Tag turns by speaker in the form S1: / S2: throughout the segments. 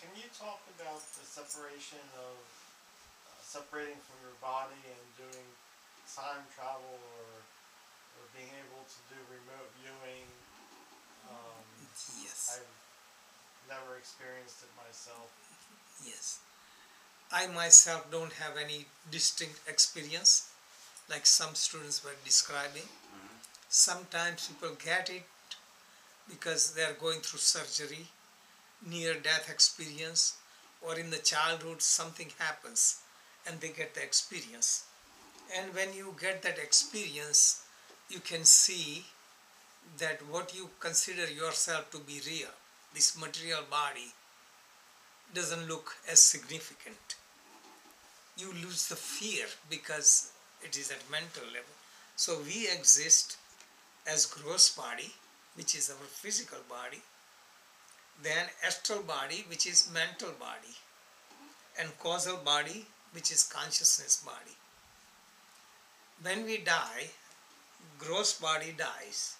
S1: Can you talk about the separation of separating from your body and doing time travel or being able to do remote viewing? Um,
S2: Yes,
S1: I've never experienced it myself.
S2: yes. I myself don't have any distinct experience like some students were describing. Sometimes people get it because they are going through surgery, near death experience, or in the childhood something happens and they get the experience. And when you get that experience, you can see that what you consider yourself to be real, this material body, doesn't look as significant. You lose the fear because it is at mental level. So we exist as gross body, which is our physical body, then astral body, which is mental body, and causal body, which is consciousness body. When we die, gross body dies.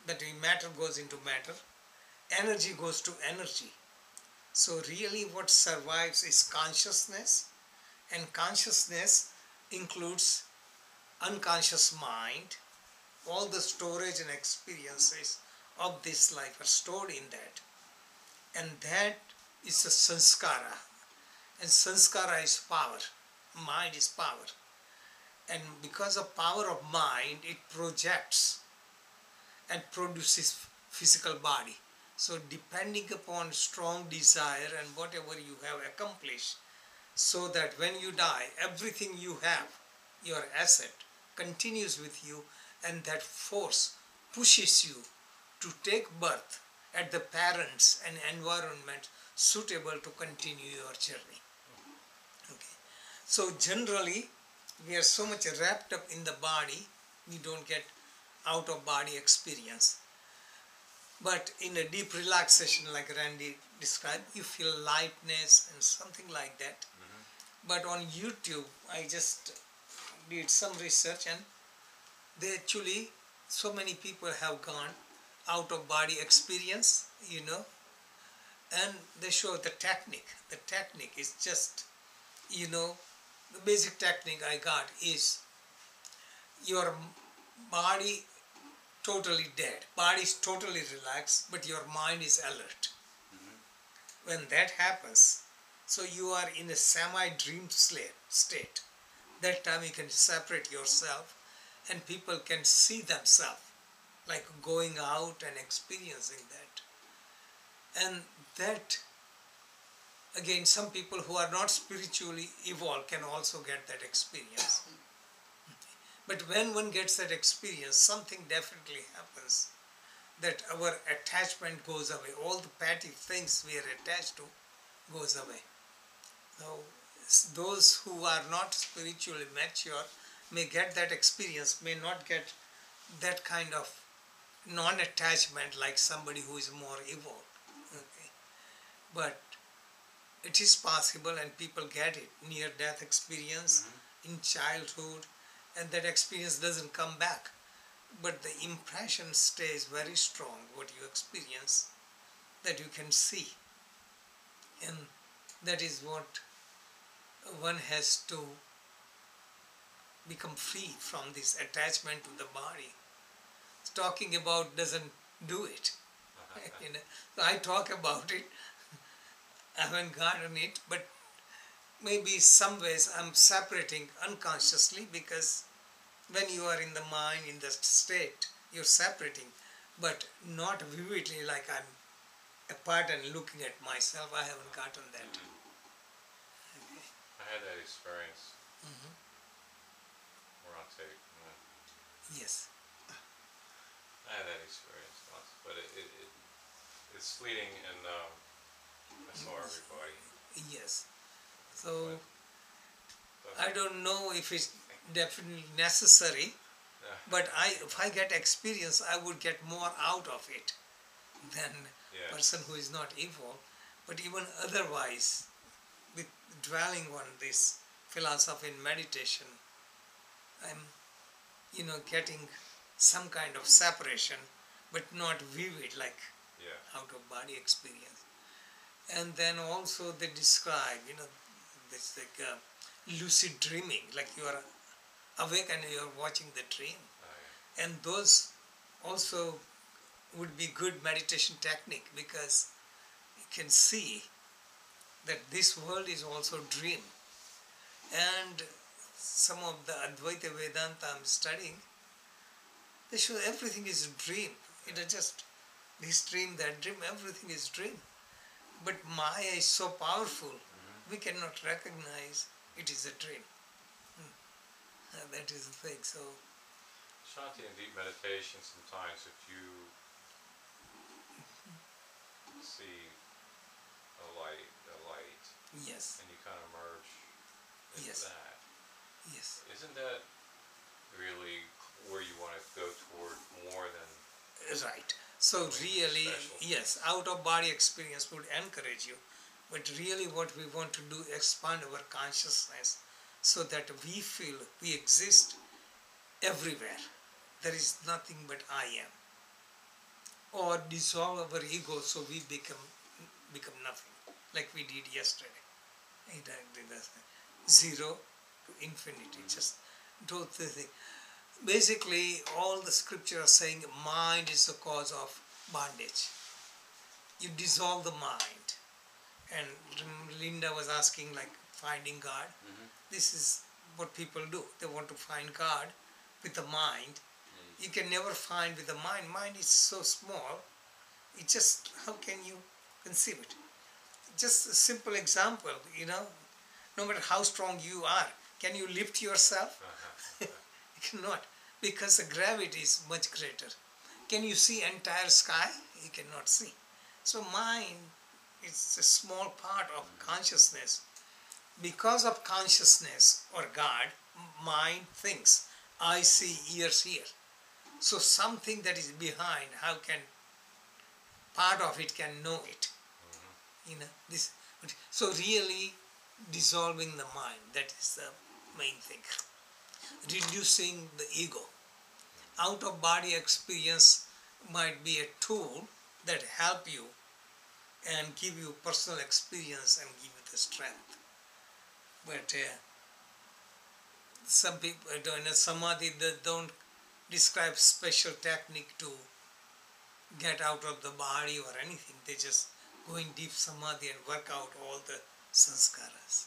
S2: That matter goes into matter, energy goes to energy. So really what survives is consciousness, and consciousness includes unconscious mind. All the storage and experiences of this life are stored in that. And that is a sanskara. And sanskara is power. Mind is power. And because of power of mind, it projects and produces physical body. So depending upon strong desire and whatever you have accomplished, so that when you die, everything you have, your asset, continues with you, and that force pushes you to take birth at the parents and environment suitable to continue your journey. Okay. So generally, we are so much wrapped up in the body, we don't get out of body experience. But in a deep relaxation, like Randy described, you feel lightness and something like that. But on YouTube, I just did some research, and they actually, so many people have gone out of body experience, and they show the technique. The technique is just, the basic technique I got is your body totally dead. Body is totally relaxed, but your mind is alert. When that happens, so you are in a semi-dream state. That time you can separate yourself and people can see themselves, like going out and experiencing that. And that, again, some people who are not spiritually evolved can also get that experience. But when one gets that experience, something definitely happens, that our attachment goes away. All the petty things we are attached to goes away. So those who are not spiritually mature may get that experience, may not get that kind of non-attachment like somebody who is more evolved. Okay. But it is possible, and people get it, near-death experience in childhood, and that experience doesn't come back. But the impression stays very strong, what you experience, that you can see. And that is what one has to become free from this attachment to the body. Talking about doesn't do it. So I talk about it, I haven't gotten it, but maybe some ways I'm separating unconsciously, because when you are in the mind, in the state, you're separating, but not vividly like I'm apart and looking at myself. I haven't gotten that. Okay.
S3: I had that experience. We're on tape.
S2: Yes.
S3: I had that experience once, but it's fleeting, and I saw everybody.
S2: Yes. So
S3: But
S2: I don't know if it's definitely necessary, but if I get experience, I would get more out of it than a person who is not evil. But even otherwise, with dwelling on this philosophy and meditation, I'm, getting some kind of separation, but not vivid like out of body experience. And then also they describe, this like lucid dreaming, like you are awake and you are watching the dream.
S3: Oh, yeah.
S2: And those also would be good meditation technique, because you can see that this world is also dream. And some of the Advaita Vedanta I'm studying, they show everything is a dream. It is just this dream, that dream, everything is dream. But Maya is so powerful, we cannot recognize it is a dream. That is the thing. So
S3: Shanti, in deep meditation, sometimes if you see a light,
S2: yes,
S3: and you kind of merge into
S2: yes,
S3: that,
S2: yes,
S3: isn't that really where you want to go toward more than
S2: right. So
S3: doing
S2: really,
S3: special
S2: yes,
S3: things?
S2: out of body experience would encourage you, but really what we want to do, expand our consciousness so that we feel we exist everywhere. There is nothing but I am. Or dissolve our ego so we become nothing, like we did yesterday. Exactly, that's it. Zero to infinity. Just do the thing. Basically, all the scripture are saying mind is the cause of bondage. You dissolve the mind. And Linda was asking, like, finding God. This is what people do. They want to find God with the mind. You can never find with the mind. Mind is so small. It just, how can you conceive it? Just a simple example, no matter how strong you are, can you lift yourself? You cannot, because the gravity is much greater. Can you see entire sky? You cannot see. So mind is a small part of consciousness. Because of consciousness or God, mind thinks, I see, ears hear. So something that is behind, how can part of it can know it? This. So really dissolving the mind, that is the main thing. Reducing the ego. Out of body experience might be a tool that help you and give you personal experience and give you the strength. But some people in a samadhi, they don't describe special technique to get out of the body or anything. They just go in deep samadhi and work out all the sanskaras.